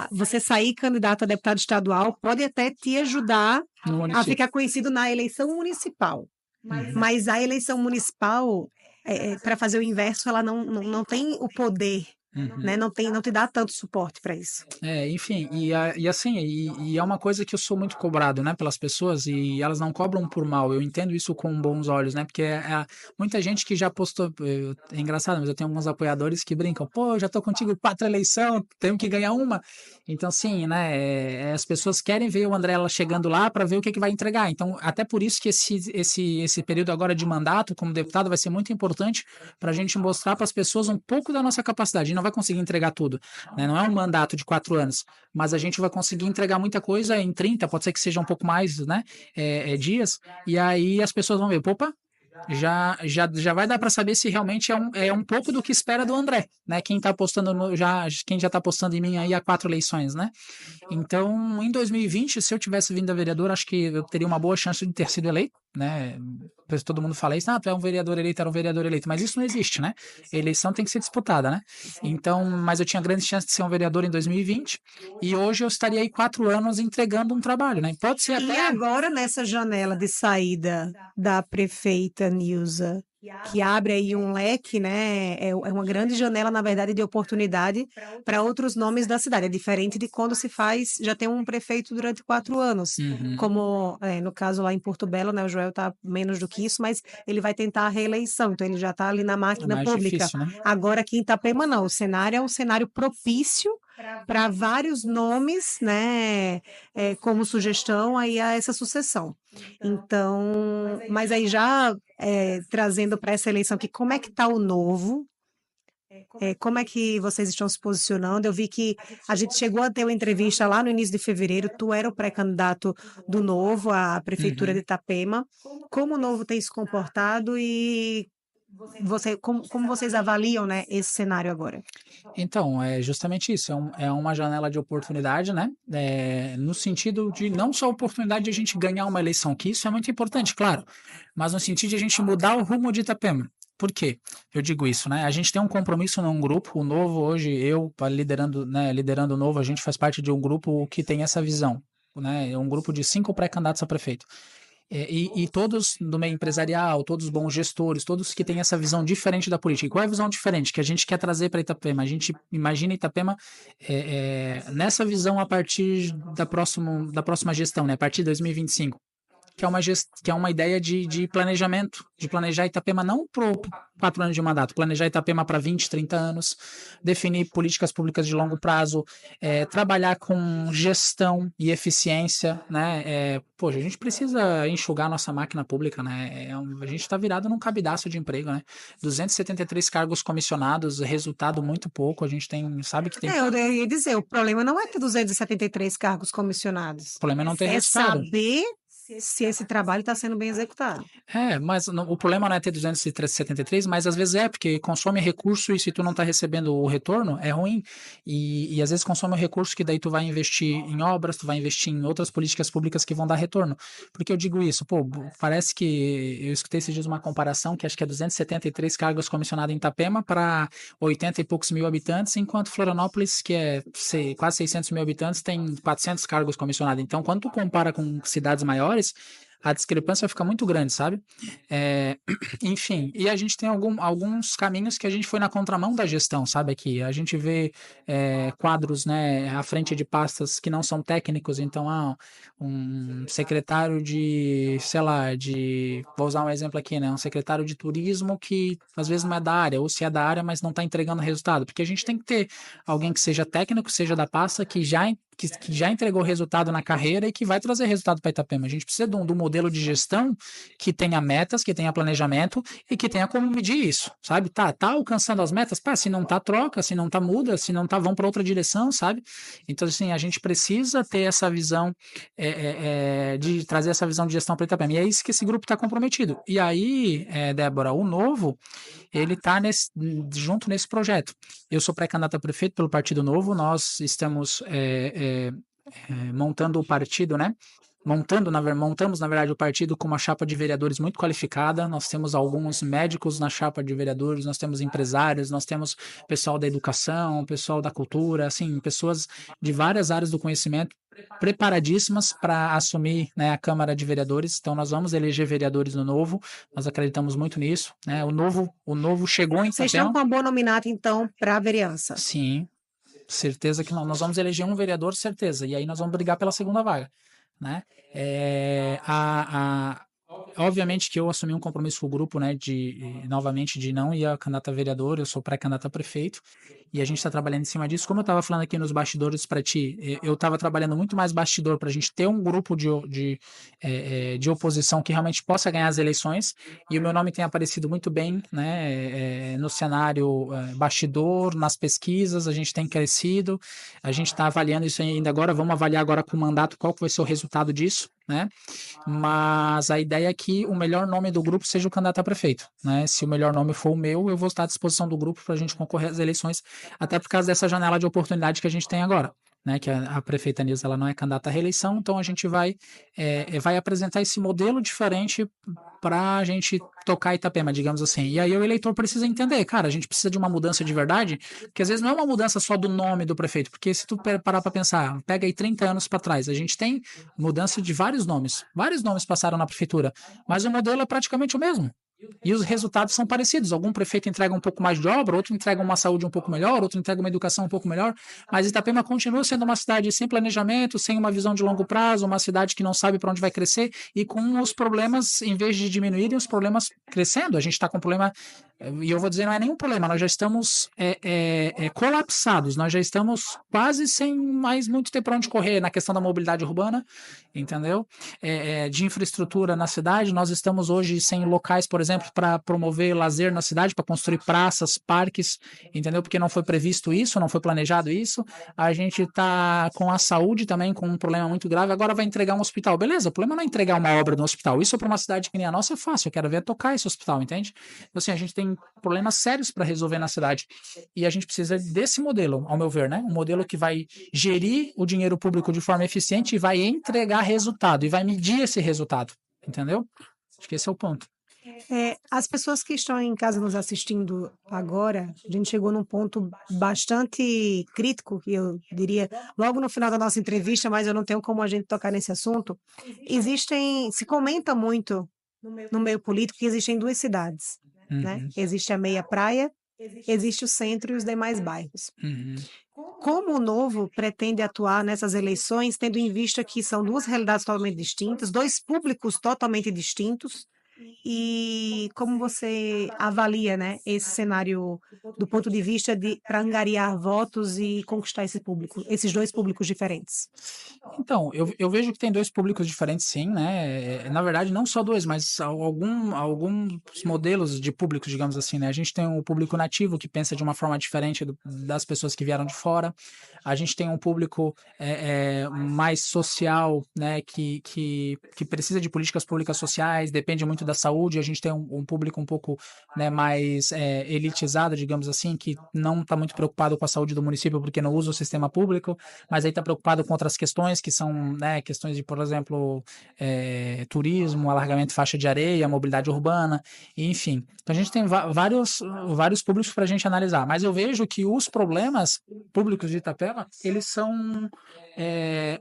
[SPEAKER 1] você sair candidato a deputado estadual, pode até te ajudar a ficar conhecido na eleição municipal. Mas a eleição municipal, para fazer o inverso, ela não tem o poder. Né? Não te dá tanto suporte para isso.
[SPEAKER 2] Enfim, e é uma coisa que eu sou muito cobrado, né, pelas pessoas, e elas não cobram por mal. Eu entendo isso com bons olhos, né, porque muita gente que já postou, é engraçado, mas eu tenho alguns apoiadores que brincam, pô, eu já tô contigo 4 eleições, tenho que ganhar uma. Então, sim, né, as pessoas querem ver o André chegando lá para ver o que vai entregar. Então, até por isso que esse período agora de mandato como deputado vai ser muito importante para a gente mostrar para as pessoas um pouco da nossa capacidade. Vai conseguir entregar tudo, né? Não é um mandato de 4 anos, mas a gente vai conseguir entregar muita coisa em 30, pode ser que seja um pouco mais, né? Dias, e aí as pessoas vão ver, opa, já vai dar para saber se realmente é um pouco do que espera do André, né? Quem tá apostando quem já tá apostando em mim aí há 4 eleições, né? Então, em 2020, se eu tivesse vindo a vereador, acho que eu teria uma boa chance de ter sido eleito, né? Todo mundo fala isso, tu é um vereador eleito, era um vereador eleito, mas isso não existe, né? Eleição tem que ser disputada, né? Então, mas eu tinha grande chance de ser um vereador em 2020 e hoje eu estaria aí 4 anos entregando um trabalho, né? Pode ser até...
[SPEAKER 1] E agora, nessa janela de saída da prefeita Nilza, que abre aí um leque, né? É uma grande janela, na verdade, de oportunidade para outros nomes da cidade. É diferente de quando se faz, já tem um prefeito durante 4 anos,
[SPEAKER 2] Uhum.
[SPEAKER 1] como no caso lá em Porto Belo, né? O Joel está menos do que isso, mas ele vai tentar a reeleição, então ele já está ali na
[SPEAKER 2] É
[SPEAKER 1] máquina
[SPEAKER 2] mais
[SPEAKER 1] pública.
[SPEAKER 2] difícil, né?
[SPEAKER 1] Agora aqui em Itapema, não. O cenário é um cenário propício para vários nomes, né? Como sugestão aí a essa sucessão. Então, mas aí já trazendo para essa eleição aqui, como é que está o Novo? Como é que vocês estão se posicionando? Eu vi que a gente chegou a ter uma entrevista lá no início de fevereiro, tu era o pré-candidato do Novo à Prefeitura de
[SPEAKER 2] Uhum.
[SPEAKER 1] Itapema. Como o Novo tem se comportado e como vocês avaliam, né, esse cenário agora?
[SPEAKER 2] Então, é justamente isso, é uma janela de oportunidade, né? No sentido de não só a oportunidade de a gente ganhar uma eleição, que isso é muito importante, claro, mas no sentido de a gente mudar o rumo de Itapema. Por quê? Eu digo isso, né? A gente tem um compromisso num grupo, o Novo, hoje, liderando, né, liderando o Novo, a gente faz parte de um grupo que tem essa visão, né? É um grupo de 5 pré-candidatos a prefeito. E todos do meio empresarial, todos bons gestores, todos que têm essa visão diferente da política. E qual é a visão diferente que a gente quer trazer para Itapema? A gente imagina Itapema nessa visão a partir da próxima gestão, né? A partir de 2025, que é uma ideia de planejamento, de planejar Itapema não para 4 anos de mandato, planejar Itapema para 20, 30 anos, definir políticas públicas de longo prazo, trabalhar com gestão e eficiência, né? Poxa, a gente precisa enxugar nossa máquina pública, né? A gente está virado num cabidaço de emprego, né? 273 cargos comissionados, resultado muito pouco, a gente tem, sabe que tem, o
[SPEAKER 1] Eu ia dizer, o problema não é ter 273 cargos comissionados,
[SPEAKER 2] problema é não ter
[SPEAKER 1] é
[SPEAKER 2] resultado.
[SPEAKER 1] saber se esse trabalho está sendo bem executado.
[SPEAKER 2] Mas o problema não é ter 273, mas às vezes porque consome recurso e se tu não tá recebendo o retorno, é ruim. E às vezes consome o recurso que daí tu vai investir em obras, tu vai investir em outras políticas públicas que vão dar retorno. Porque eu digo isso, parece que eu escutei esses dias uma comparação que acho que é 273 cargos comissionados em Itapema para 80 e poucos mil habitantes, enquanto Florianópolis, que é quase 600 mil habitantes, tem 400 cargos comissionados. Então, quando tu compara com cidades maiores, a discrepância fica muito grande, sabe? Enfim, e a gente tem alguns caminhos que a gente foi na contramão da gestão, sabe? Aqui a gente vê quadros, né, à frente de pastas que não são técnicos, então, um secretário sei lá, vou usar um exemplo aqui, né? Um secretário de turismo que às vezes não é da área, ou se é da área, mas não está entregando resultado, porque a gente tem que ter alguém que seja técnico, seja da pasta, que já entregou resultado na carreira e que vai trazer resultado para Itapema. A gente precisa de um modelo de gestão que tenha metas, que tenha planejamento e que tenha como medir isso, sabe? Tá alcançando as metas? Pá, se não tá, troca, se não tá, muda, se não tá, vão para outra direção, sabe? Então, assim, a gente precisa ter essa visão de trazer essa visão de gestão para Itapema. E é isso que esse grupo está comprometido. E aí, Débora, o Novo, ele está junto nesse projeto. Eu sou pré-candidato a prefeito pelo Partido Novo, nós estamos montando o partido, né? Montamos, na verdade, o partido com uma chapa de vereadores muito qualificada. Nós temos alguns médicos na chapa de vereadores, nós temos empresários, nós temos pessoal da educação, pessoal da cultura, assim, pessoas de várias áreas do conhecimento preparadíssimas para assumir, né, a Câmara de Vereadores. Então, nós vamos eleger vereadores no Novo. Nós acreditamos muito nisso, né? O Novo chegou em
[SPEAKER 1] Vocês estão
[SPEAKER 2] Itapema.
[SPEAKER 1] com uma boa nominata, então, para a vereança.
[SPEAKER 2] Sim, certeza que nós vamos eleger um vereador, certeza. E aí nós vamos brigar pela segunda vaga, né? Obviamente que eu assumi um compromisso com o grupo, né, novamente, de não ir a candidato a vereador, eu sou pré-candidato a prefeito, e a gente está trabalhando em cima disso. Como eu estava falando aqui nos bastidores para ti, eu estava trabalhando muito mais bastidor para a gente ter um grupo de oposição que realmente possa ganhar as eleições, e o meu nome tem aparecido muito bem, né, no cenário bastidor, nas pesquisas, a gente tem crescido, a gente está avaliando isso ainda agora, vamos avaliar agora com o mandato qual que vai ser o resultado disso, né? Mas a ideia é que o melhor nome do grupo seja o candidato a prefeito, né? Se o melhor nome for o meu, eu vou estar à disposição do grupo para a gente concorrer às eleições, até por causa dessa janela de oportunidade que a gente tem agora, né? Que a prefeita Nilza, ela não é candidata à reeleição, então a gente vai apresentar esse modelo diferente para a gente tocar Itapema, digamos assim. E aí o eleitor precisa entender, cara, a gente precisa de uma mudança de verdade, que às vezes não é uma mudança só do nome do prefeito, porque se tu parar para pensar, pega aí 30 anos para trás, a gente tem mudança de vários nomes passaram na prefeitura, mas o modelo é praticamente o mesmo. E os resultados são parecidos. Algum prefeito entrega um pouco mais de obra, outro entrega uma saúde um pouco melhor, outro entrega uma educação um pouco melhor, mas Itapema continua sendo uma cidade sem planejamento, sem uma visão de longo prazo, uma cidade que não sabe para onde vai crescer e com os problemas, em vez de diminuírem, os problemas crescendo. A gente está com um problema, e eu vou dizer, não é nenhum problema, nós já estamos colapsados, nós já estamos quase sem mais muito ter para onde correr na questão da mobilidade urbana, entendeu? De infraestrutura na cidade, nós estamos hoje sem locais, por exemplo, para promover lazer na cidade, para construir praças, parques, entendeu? Porque não foi previsto isso, não foi planejado isso. A gente está com a saúde também com um problema muito grave. Agora vai entregar um hospital. Beleza, o problema não é entregar uma obra no hospital. Isso para uma cidade que nem a nossa é fácil. Eu quero ver tocar esse hospital, entende? Então, assim, a gente tem problemas sérios para resolver na cidade. E a gente precisa desse modelo, ao meu ver, né? Um modelo que vai gerir o dinheiro público de forma eficiente e vai entregar resultado, e vai medir esse resultado, entendeu? Acho que esse é o ponto.
[SPEAKER 1] As pessoas que estão em casa nos assistindo agora, a gente chegou num ponto bastante crítico, que eu diria, logo no final da nossa entrevista, mas eu não tenho como a gente tocar nesse assunto. Se comenta muito no meio político que existem duas cidades, né?
[SPEAKER 2] Uhum,
[SPEAKER 1] Existe a meia praia, existe o centro e os demais bairros.
[SPEAKER 2] uhum.
[SPEAKER 1] Como o Novo pretende atuar nessas eleições, tendo em vista que são duas realidades totalmente distintas, dois públicos totalmente distintos, e como você avalia, né, esse cenário do ponto de vista de para angariar votos e conquistar esses dois públicos diferentes?
[SPEAKER 2] Então, eu vejo que tem dois públicos diferentes, sim, né? Na verdade, não só dois, mas alguns modelos de públicos, digamos assim, né? A gente tem o público nativo, que pensa de uma forma diferente das pessoas que vieram de fora. A gente tem um público mais social, né? Que precisa de políticas públicas sociais, depende muito da saúde. A gente tem um público um pouco, né, mais elitizado, digamos assim, que não está muito preocupado com a saúde do município porque não usa o sistema público, mas aí está preocupado com outras questões que são, né, questões de, por exemplo, turismo, alargamento de faixa de areia, mobilidade urbana, enfim. Então a gente tem vários públicos para a gente analisar, mas eu vejo que os problemas públicos de Itapema, eles são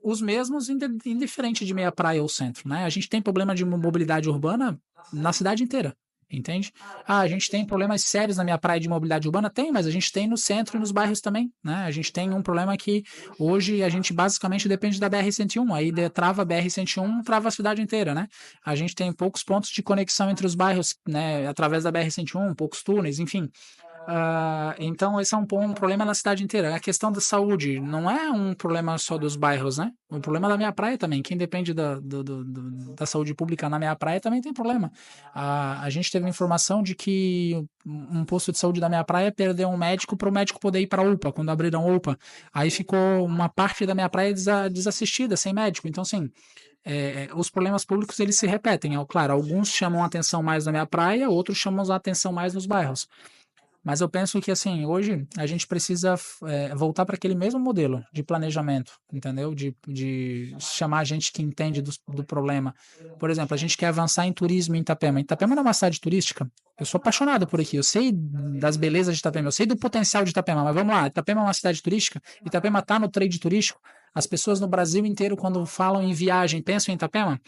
[SPEAKER 2] os mesmos, indiferente de meia praia ou centro, né? A gente tem problema de mobilidade urbana na cidade inteira. Entende? A gente tem problemas sérios na minha praia de mobilidade urbana? Tem, mas a gente tem no centro e nos bairros também, né? A gente tem um problema que hoje a gente basicamente depende da BR-101, aí trava a BR-101, trava a cidade inteira, né? A gente tem poucos pontos de conexão entre os bairros, né? Através da BR-101, poucos túneis, enfim. Então, esse é um problema na cidade inteira. A questão da saúde não é um problema só dos bairros, né? O problema da minha praia também. Quem depende da saúde pública na minha praia também tem problema. A gente teve informação de que um posto de saúde da minha praia perdeu um médico para o médico poder ir para a UPA, quando abriram a UPA. Aí ficou uma parte da minha praia desassistida, sem médico. Então, assim, os problemas públicos eles se repetem. Claro, alguns chamam a atenção mais na minha praia, outros chamam a atenção mais nos bairros. Mas eu penso que, assim, hoje a gente precisa voltar para aquele mesmo modelo de planejamento, entendeu? De chamar a gente que entende do problema. Por exemplo, a gente quer avançar em turismo em Itapema. Itapema não é uma cidade turística. Eu sou apaixonado por aqui. Eu sei das belezas de Itapema, eu sei do potencial de Itapema, mas vamos lá. Itapema é uma cidade turística. Itapema está no trade turístico. As pessoas no Brasil inteiro, quando falam em viagem, pensam em Itapema?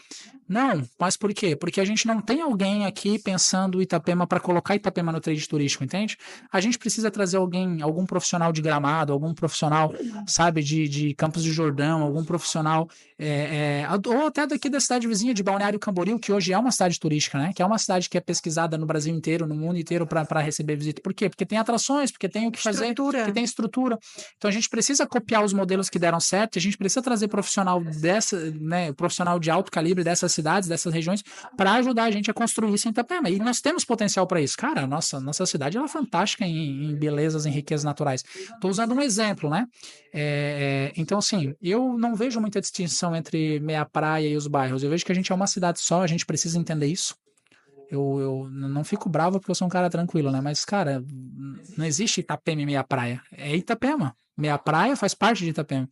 [SPEAKER 2] Não, mas por quê? Porque a gente não tem alguém aqui pensando Itapema para colocar Itapema no trade turístico, entende? A gente precisa trazer algum profissional de Gramado, algum profissional, sabe, de Campos do Jordão, algum profissional, ou até daqui da cidade vizinha de Balneário Camboriú, que hoje é uma cidade turística, né? Que é uma cidade que é pesquisada no Brasil inteiro, no mundo inteiro para receber visita. Por quê? Porque tem atrações, porque tem o que fazer, porque tem estrutura. Então a gente precisa copiar os modelos que deram certo, a gente precisa trazer profissional profissional de alto calibre dessas cidades, dessas regiões, para ajudar a gente a construir isso em Itapema. E nós temos potencial para isso. Cara, nossa cidade ela é fantástica em belezas, em riquezas naturais. Estou usando um exemplo, né? Então, assim, eu não vejo muita distinção entre meia praia e os bairros. Eu vejo que a gente é uma cidade só, a gente precisa entender isso. Eu não fico bravo porque eu sou um cara tranquilo, né? Mas, cara, não existe Itapema e meia praia. É Itapema. Meia praia faz parte de Itapema.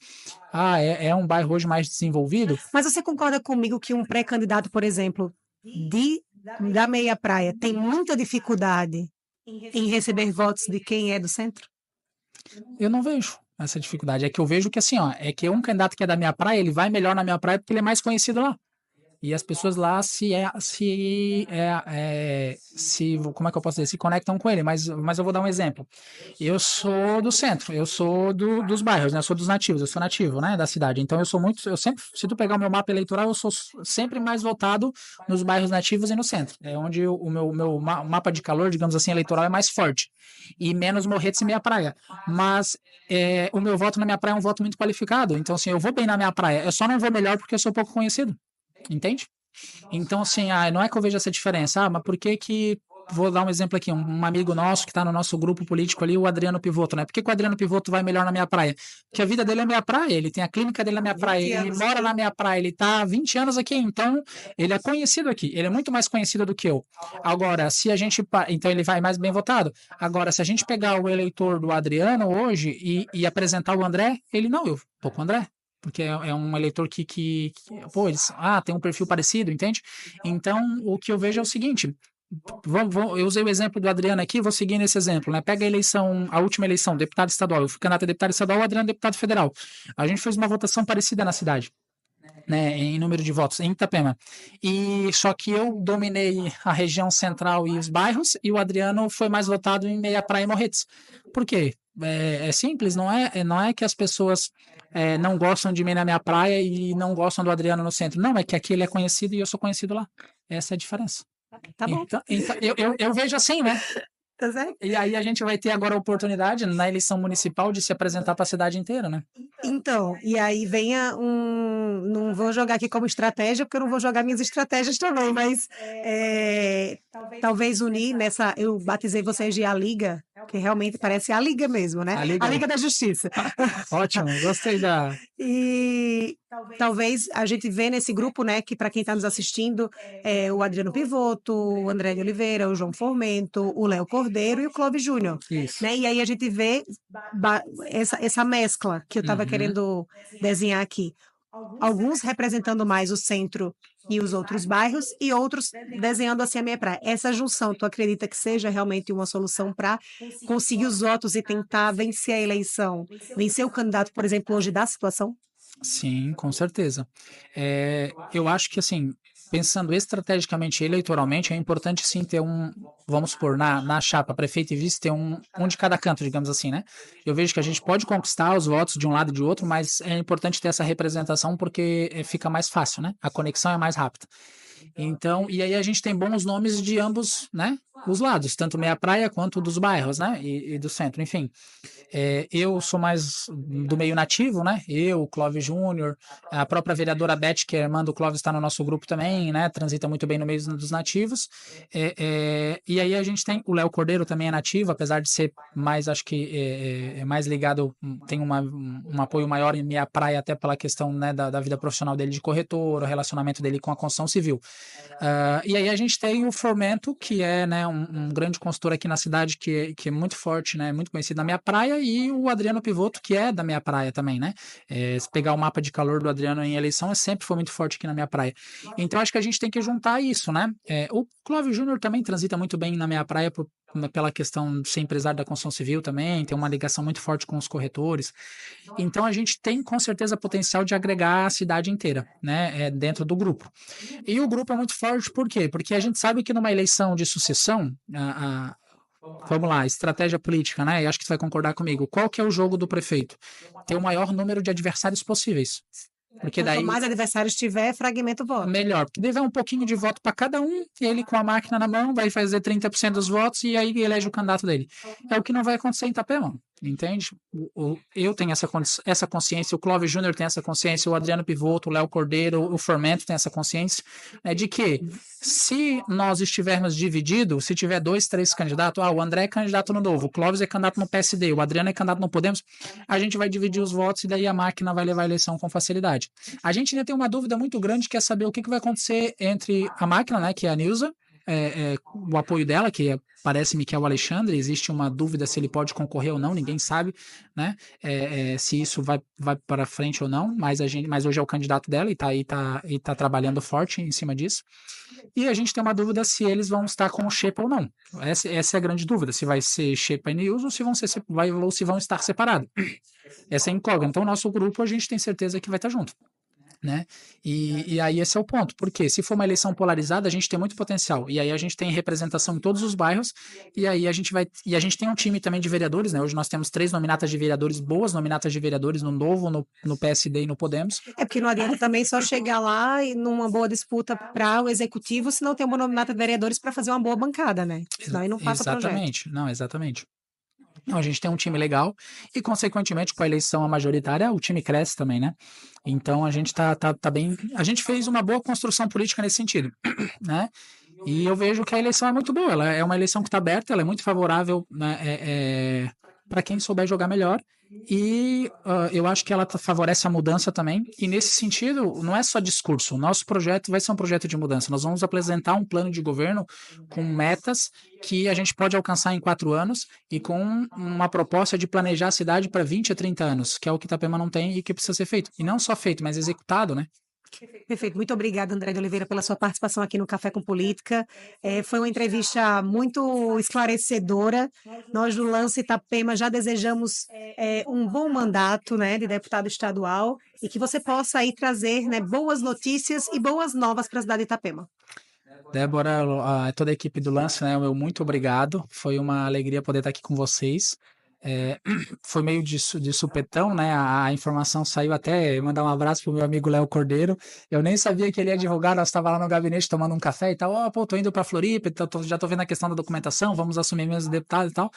[SPEAKER 2] É um bairro hoje mais desenvolvido?
[SPEAKER 1] Mas você concorda comigo que um pré-candidato, por exemplo, da meia praia tem muita dificuldade em receber votos de quem é do centro?
[SPEAKER 2] Eu não vejo essa dificuldade. É que eu vejo que assim, ó, é que um candidato que é da minha praia, ele vai melhor na minha praia porque ele é mais conhecido lá. E as pessoas lá como é que eu posso dizer, se conectam com ele, mas eu vou dar um exemplo. Eu sou do centro, eu sou dos bairros, né? Eu sou dos nativos, eu sou nativo, né, da cidade. Então eu sempre, se tu pegar o meu mapa eleitoral, eu sou sempre mais votado nos bairros nativos e no centro. É onde o mapa de calor, digamos assim, eleitoral é mais forte. E menos Morretes e Meia Praia. Mas o meu voto na minha praia é um voto muito qualificado. Então, assim, eu vou bem na minha praia. Eu só não vou melhor porque eu sou pouco conhecido. Entende? Então, assim, não é que eu vejo essa diferença. Mas por que que. Vou dar um exemplo aqui, um amigo nosso que está no nosso grupo político ali, o Adriano Pivoto, né? Por que que o Adriano Pivoto vai melhor na minha praia? Porque a vida dele é minha praia, ele tem a clínica dele na minha praia, ele mora na minha praia, ele está há 20 anos aqui, então ele é conhecido aqui, ele é muito mais conhecido do que eu. Agora, se a gente. Então ele vai mais bem votado. Agora, se a gente pegar o eleitor do Adriano hoje e apresentar o André, ele não, eu tô com o André. Porque é um eleitor pô, tem um perfil parecido, entende? Então, o que eu vejo é o seguinte: eu usei o exemplo do Adriano aqui, vou seguir nesse exemplo, né? Pega a última eleição, deputado estadual. Eu fui candidato a deputado estadual, o Adriano deputado federal. A gente fez uma votação parecida na cidade, né? Em número de votos, em Itapema. E só que eu dominei a região central e os bairros, e o Adriano foi mais votado em Meia Praia e Morretes. Por quê? É simples, não é que as pessoas não gostam de mim na minha praia e não gostam do Adriano no centro. Não, é que aqui ele é conhecido e eu sou conhecido lá. Essa é a diferença.
[SPEAKER 1] Tá bom.
[SPEAKER 2] Então, eu vejo assim, né?
[SPEAKER 1] Tá certo?
[SPEAKER 2] E aí a gente vai ter agora a oportunidade na eleição municipal de se apresentar para a cidade inteira, né?
[SPEAKER 1] Então, e aí venha não vou jogar aqui como estratégia, porque eu não vou jogar minhas estratégias também, mas talvez unir nessa. Eu batizei vocês de A Liga, que realmente parece a Liga mesmo, né? A Liga da Justiça.
[SPEAKER 2] Ótimo, gostei da.
[SPEAKER 1] E talvez a gente vê nesse grupo, né, que para quem está nos assistindo, o Adriano Pivoto, o André de Oliveira, o João Formento, o Léo Cordeiro e o Clóvis Júnior.
[SPEAKER 2] Isso.
[SPEAKER 1] Né? E aí a gente vê essa mescla que eu estava querendo desenhar aqui. Alguns representando mais o centro e os outros bairros, e outros desenhando assim a minha praia. Essa junção, tu acredita que seja realmente uma solução para conseguir os votos e tentar vencer a eleição? Vencer o candidato, por exemplo, hoje da situação?
[SPEAKER 2] Sim, com certeza. Eu acho que, assim, pensando estrategicamente e eleitoralmente, é importante sim ter vamos supor, na chapa prefeito e vice, ter um de cada canto, digamos assim, né? Eu vejo que a gente pode conquistar os votos de um lado e de outro, mas é importante ter essa representação porque fica mais fácil, né? A conexão é mais rápida. Então, e aí a gente tem bons nomes de ambos, né? Os lados, tanto meia praia quanto dos bairros, né? E do centro, enfim. Eu sou mais do meio nativo, né? Eu, o Clóvis Júnior, a própria vereadora Beth, que é irmã do Clóvis, está no nosso grupo também, né? Transita muito bem no meio dos nativos. E aí a gente tem o Léo Cordeiro também é nativo, apesar de ser mais, acho que é mais ligado, tem um apoio maior em minha praia, até pela questão, né, da vida profissional dele de corretor, o relacionamento dele com a construção civil. E aí a gente tem o Formento, que é, né, um grande consultor aqui na cidade, que é muito forte, né, muito conhecido na minha praia, e o Adriano Pivoto, que é da minha praia também, né? Se pegar o mapa de calor do Adriano em eleição, sempre foi muito forte aqui na minha praia. Então acho que a gente tem que juntar isso, né? O Clóvis Júnior também transita muito bem na minha praia pela questão de ser empresário da construção civil também, tem uma ligação muito forte com os corretores. Então a gente tem com certeza potencial de agregar a cidade inteira, né? Dentro do grupo. E o grupo é muito forte, por quê? Porque a gente sabe que numa eleição de sucessão, vamos lá, estratégia política, né? E acho que tu vai concordar comigo. Qual que é o jogo do prefeito? Ter o maior número de adversários possíveis. Porque daí,
[SPEAKER 1] quanto mais adversários tiver, fragmenta o voto.
[SPEAKER 2] Melhor, porque daí vai um pouquinho de voto para cada um, e ele com a máquina na mão vai fazer 30% dos votos e aí elege o candidato dele. É o que não vai acontecer em Itapema, entende? Eu tenho essa consciência, o Clóvis Júnior tem essa consciência, o Adriano Pivoto, o Léo Cordeiro, o Formento tem essa consciência, né, de que se nós estivermos divididos, se tiver 2, 3 candidatos, o André é candidato no Novo, o Clóvis é candidato no PSD, o Adriano é candidato no Podemos, a gente vai dividir os votos e daí a máquina vai levar a eleição com facilidade. A gente ainda tem uma dúvida muito grande, que é saber o que vai acontecer entre a máquina, né, que é a Nilza, o apoio dela, que parece-me que é o Alexandre, existe uma dúvida se ele pode concorrer ou não, ninguém sabe, né, se isso vai para frente ou não, mas hoje é o candidato dela e tá trabalhando forte em cima disso. E a gente tem uma dúvida se eles vão estar com o Xepa ou não. Essa é a grande dúvida, se vai ser Xepa e Nilza ou se vão estar separados. Essa é a incógnita. Então, o nosso grupo, a gente tem certeza que vai estar junto. né? E aí esse é o ponto, porque se for uma eleição polarizada, a gente tem muito potencial, e aí a gente tem representação em todos os bairros, e aí a gente tem um time também de vereadores, né? Hoje nós temos 3 nominatas de vereadores, boas nominatas de vereadores no Novo, no PSD e no Podemos.
[SPEAKER 1] É porque não adianta também só chegar lá e numa boa disputa para o executivo, se não tem uma nominata de vereadores para fazer uma boa bancada, né? Senão aí não passa projeto.
[SPEAKER 2] Exatamente, não, exatamente. Não, a gente tem um time legal e, consequentemente, com a eleição majoritária, o time cresce também, né? Então a gente tá bem. A gente fez uma boa construção política nesse sentido, né? E eu vejo que a eleição é muito boa. Ela é uma eleição que está aberta, ela é muito favorável, né, para quem souber jogar melhor. E eu acho que ela favorece a mudança também. E nesse sentido, não é só discurso. O nosso projeto vai ser um projeto de mudança. Nós vamos apresentar um plano de governo com metas que a gente pode alcançar em 4 anos e com uma proposta de planejar a cidade para 20 a 30 anos, que é o que Itapema não tem e que precisa ser feito. E não só feito, mas executado, né?
[SPEAKER 1] Perfeito. Muito obrigada, André de Oliveira, pela sua participação aqui no Café com Política. Foi uma entrevista muito esclarecedora. Nós, do Lance Itapema, já desejamos um bom mandato, né, de deputado estadual e que você possa aí trazer, né, boas notícias e boas novas para a cidade de Itapema.
[SPEAKER 2] Débora, toda a equipe do Lance, né, meu muito obrigado. Foi uma alegria poder estar aqui com vocês. Foi meio de supetão, né? A informação saiu até mandar um abraço pro meu amigo Léo Cordeiro. Eu nem sabia que ele ia divulgar, nós estávamos lá no gabinete tomando um café e tal. Pô, tô indo para Floripa, já tô vendo a questão da documentação, vamos assumir mesmo deputado e tal.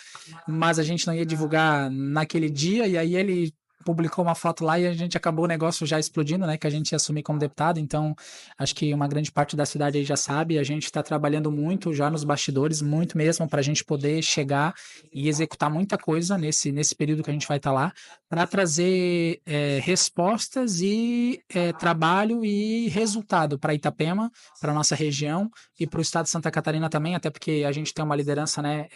[SPEAKER 2] Mas a gente não ia divulgar naquele dia, e aí ele publicou uma foto lá e a gente acabou o negócio já explodindo, né? Que a gente ia assumir como deputado. Então, acho que uma grande parte da cidade aí já sabe. A gente está trabalhando muito já nos bastidores, muito mesmo, para a gente poder chegar e executar muita coisa nesse período que a gente vai estar lá, para trazer respostas e trabalho e resultado para Itapema, para nossa região e para o estado de Santa Catarina também, até porque a gente tem uma liderança, né,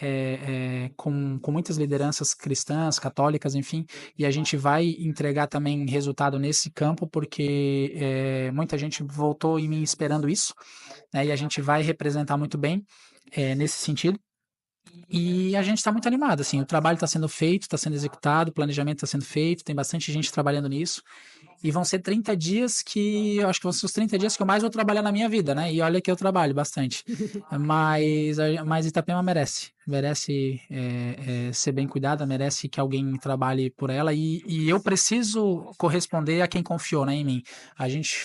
[SPEAKER 2] com muitas lideranças cristãs, católicas, enfim, e a gente vai entregar também resultado nesse campo, porque muita gente votou em mim esperando isso, né, e a gente vai representar muito bem nesse sentido. E a gente está muito animado, assim, o trabalho está sendo feito, está sendo executado, o planejamento está sendo feito, tem bastante gente trabalhando nisso. E vão ser 30 dias que eu acho que vão ser os 30 dias que eu mais vou trabalhar na minha vida, né? E olha que eu trabalho bastante. Mas Itapema merece ser bem cuidada, merece que alguém trabalhe por ela. E eu preciso corresponder a quem confiou, né, em mim.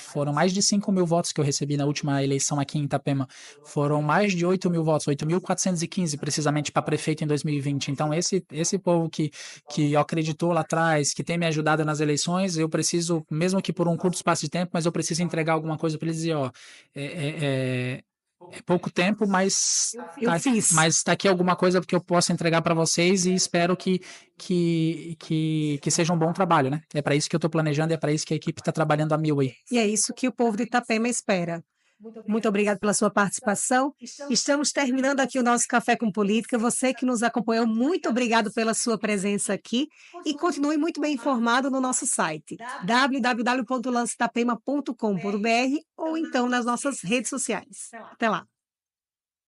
[SPEAKER 2] Foram mais de 5 mil votos que eu recebi na última eleição aqui em Itapema. Foram mais de 8 mil votos, 8.415 precisamente para prefeito em 2020. Então, esse povo que acreditou lá atrás, que tem me ajudado nas eleições, eu preciso, mesmo que por um curto espaço de tempo, mas eu preciso entregar alguma coisa para eles dizer, ó, é pouco tempo, mas tá aqui alguma coisa que eu posso entregar para vocês e espero que seja um bom trabalho, né? É para isso que eu estou planejando, é para isso que a equipe está trabalhando a mil aí.
[SPEAKER 1] E é isso que o povo de Itapema espera. Muito obrigada pela sua participação. Estamos terminando aqui o nosso Café com Política. Você que nos acompanhou, muito obrigado pela sua presença aqui e continue muito bem informado no nosso site www.lanceitapema.com.br ou então nas nossas redes sociais. Até lá.